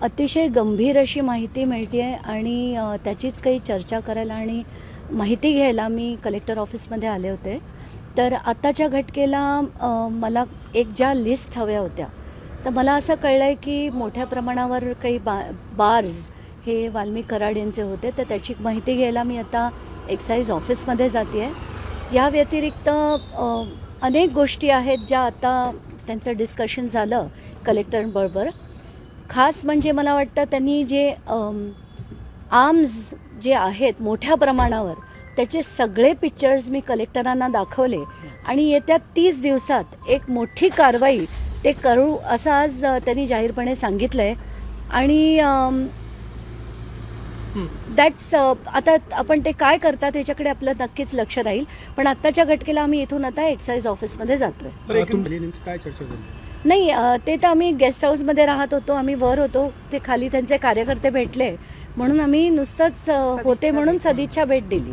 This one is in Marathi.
अतिशय गंभीर अशी माहिती मिळते आहे आणि त्याचीच काही चर्चा करायला आणि माहिती घ्यायला मी कलेक्टर ऑफिसमध्ये आले होते. तर आत्ताच्या घटकेला मला एक ज्या लिस्ट हव्या होत्या, तर मला असं कळलं आहे की मोठ्या प्रमाणावर काही बार्स हे वाल्मिक कराड यांचे होते, तर त्याची माहिती घ्यायला मी आता एक्साईज ऑफिसमध्ये जाते आहे. या व्यतिरिक्त अनेक गोष्टी आहेत ज्या आता त्यांचं डिस्कशन झालं कलेक्टरबरोबर. खास म्हणजे मला वाटतं त्यांनी जे आर्म्स जे आहेत मोठ्या प्रमाणावर त्याचे सगळे पिक्चर्स मी कलेक्टरांना दाखवले आणि येत्या 30 दिवसात एक मोठी कारवाई ते करू असं आज त्यांनी जाहीरपणे सांगितलं आहे. आणि दॅट्स आता आपण ते काय करतात ह्याच्याकडे आपलं नक्कीच लक्ष राहील. पण आत्ताच्या घटकेला आम्ही इथून आता एक्साईज ऑफिसमध्ये जातो आहे. काय चर्चा झाली? नाही, ते तर आम्ही गेस्ट हाऊसमध्ये राहत होतो, आम्ही वर होतो, ते खाली त्यांचे कार्यकर्ते भेटले म्हणून आम्ही नुसतंच होते म्हणून सदिच्छा भेट दिली.